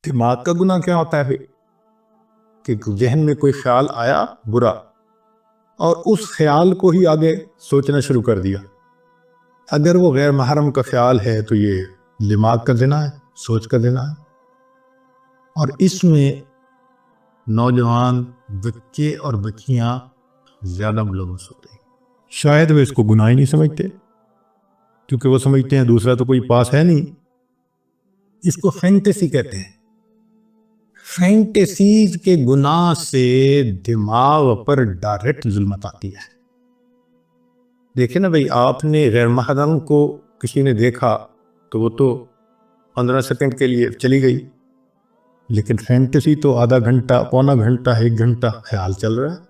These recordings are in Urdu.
دماغ کا گناہ کیا ہوتا ہے کہ ذہن میں کوئی خیال آیا برا اور اس خیال کو ہی آگے سوچنا شروع کر دیا. اگر وہ غیر محرم کا خیال ہے تو یہ دماغ کا زنا ہے، سوچ کا زنا ہے. اور اس میں نوجوان بچے اور بچیاں زیادہ ملوث ہوتے ہیں. شاید وہ اس کو گناہ ہی نہیں سمجھتے کیونکہ وہ سمجھتے ہیں دوسرا تو کوئی پاس ہے نہیں. اس کو فینٹیسی کہتے ہیں. فینٹیسیز کے گناہ سے دماغ پر ڈائریکٹ ظلمت آتی ہے. دیکھیں نا بھئی، آپ نے غیر محرم کو کسی نے دیکھا تو وہ تو 15 سیکنڈ کے لیے چلی گئی، لیکن فینٹیسی تو آدھا گھنٹہ، پونا گھنٹہ، 1 گھنٹہ خیال چل رہا ہے.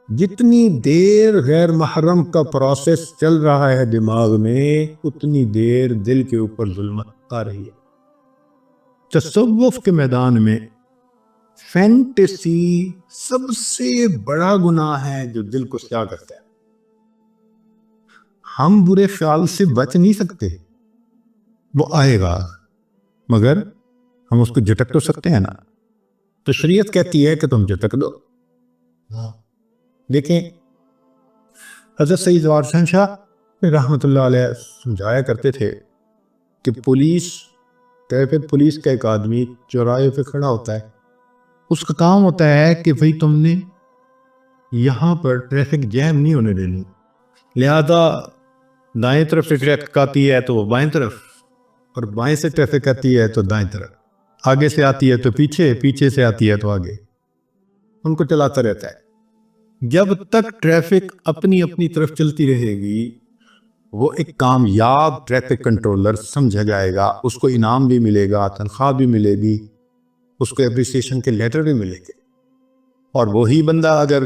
جتنی دیر غیر محرم کا پروسیس چل رہا ہے دماغ میں، اتنی دیر دل کے اوپر ظلمت آ رہی ہے. تصوف کے میدان میں فینٹیسی سب سے بڑا گناہ ہے جو دل کو سیاہ کرتا ہے. ہم برے خیال سے بچ نہیں سکتے، وہ آئے گا مگر ہم اس کو جھٹک تو سکتے ہیں نا. تو شریعت کہتی ہے کہ تم جھٹک دو. دیکھیں، حضرت سید جوار حسین شاہ رحمۃ اللہ علیہ سمجھایا کرتے تھے کہ ٹریفک پولیس کا ایک آدمی چوراہے پہ کھڑا ہوتا ہے، اس کا کام ہوتا ہے کہ بھئی تم نے یہاں پر ٹریفک جیم نہیں ہونے دینی، لہذا دائیں طرف سے ٹریفک آتی ہے تو وہ بائیں طرف، اور بائیں سے ٹریفک آتی ہے تو دائیں طرف، آگے سے آتی ہے تو پیچھے، پیچھے سے آتی ہے تو آگے، ان کو چلاتا رہتا ہے. جب تک ٹریفک اپنی اپنی طرف چلتی رہے گی وہ ایک کامیاب ٹریفک کنٹرولر سمجھا جائے گا. اس کو انعام بھی ملے گا، تنخواہ بھی ملے گی، اس کو اپریسیشن کے لیٹر بھی ملے گے. اور وہی بندہ اگر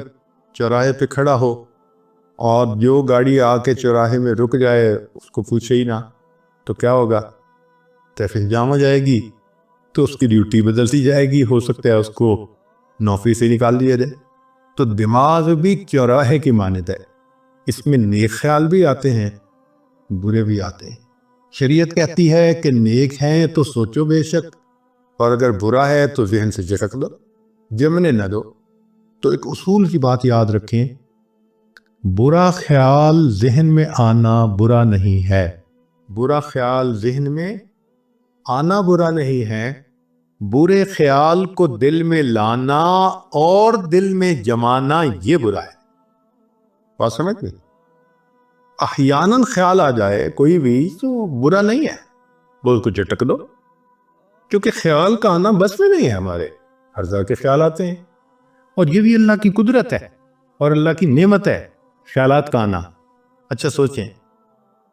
چوراہے پہ کھڑا ہو اور جو گاڑی آ کے چوراہے میں رک جائے اس کو پوچھے ہی نہ تو کیا ہوگا؟ ٹریفک جام ہو جائے گی، تو اس کی ڈیوٹی بدلتی جائے گی، ہو سکتا ہے اس کو نوکری سے نکال دیا جائے. تو دماغ بھی چوراہے کی مانند ہے، اس میں نیک خیال بھی آتے ہیں، برے بھی آتے ہیں. شریعت کہتی ہے کہ نیک ہیں تو سوچو بے شک، اور اگر برا ہے تو ذہن سے جھٹک دو، جمنے نہ دو. تو ایک اصول کی بات یاد رکھیں، برا خیال ذہن میں آنا برا نہیں ہے. برا خیال ذہن میں آنا برا نہیں ہے، برے خیال کو دل میں لانا اور دل میں جمانا یہ برا ہے. بات سمجھ گئے؟ احیاناً خیال آ جائے کوئی بھی تو برا نہیں ہے، وہ اس کو جھٹک دو، کیونکہ خیال کا آنا بس میں نہیں ہے. ہمارے ہر طرح کے خیال آتے ہیں، اور یہ بھی اللہ کی قدرت ہے اور اللہ کی نعمت ہے خیالات کا آنا. اچھا سوچیں،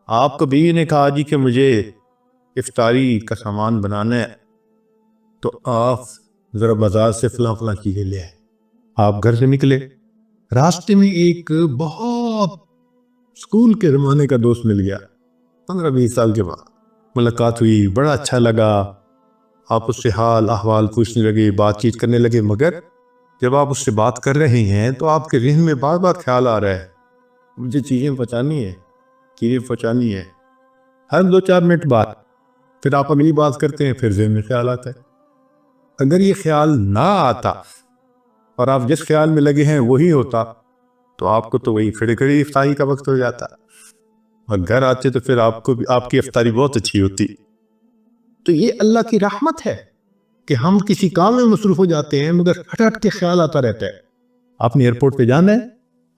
آپ کو بیوی نے کہا جی کہ مجھے افطاری کا سامان بنانا ہے، تو آپ ذرا بازار سے فلاں فلاں چیزیں لے آئے. آپ گھر سے نکلے، راستے میں ایک بہت اسکول کے زمانے کا دوست مل گیا، 15-20 سال کے بعد ملاقات ہوئی، بڑا اچھا لگا، آپ اس سے حال احوال پوچھنے لگے، بات چیت کرنے لگے. مگر جب آپ اس سے بات کر رہے ہیں تو آپ کے ذہن میں بار بار خیال آ رہا ہے مجھے چیزیں پہنچانی ہے، چیزیں پہنچانی ہے. ہر 2-4 منٹ بعد پھر آپ اگلی بات کرتے ہیں، پھر ذہن میں خیال آتا ہے. اگر یہ خیال نہ آتا اور آپ جس خیال میں لگے ہیں وہی ہوتا تو آپ کو تو وہی کھڑے کھڑے افطاری کا وقت ہو جاتا، اور گھر آتے تو پھر آپ کو بھی آپ کی افطاری بہت اچھی ہوتی. تو یہ اللہ کی رحمت ہے کہ ہم کسی کام میں مصروف ہو جاتے ہیں مگر ہٹ ہٹ کے خیال آتا رہتا ہے. آپ نے ایئرپورٹ پہ جانا ہے،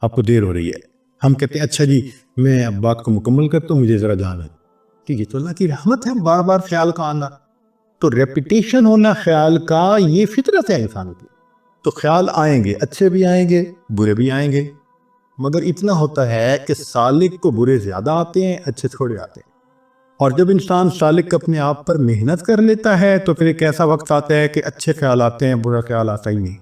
آپ کو دیر ہو رہی ہے، ہم کہتے ہیں اچھا جی میں اب بات کو مکمل کرتا ہوں، مجھے ذرا جانا ہے. ٹھیک ہے، تو اللہ کی رحمت ہے بار بار خیال کا آنا. تو ریپیٹیشن ہونا خیال کا یہ فطرت ہے انسان کی. تو خیال آئیں گے، اچھے بھی آئیں گے، برے بھی آئیں گے، مگر اتنا ہوتا ہے کہ سالک کو برے زیادہ آتے ہیں، اچھے تھوڑے آتے ہیں. اور جب انسان سالک اپنے آپ پر محنت کر لیتا ہے تو پھر ایک ایسا وقت آتا ہے کہ اچھے خیال آتے ہیں، برا خیال آتا ہی نہیں.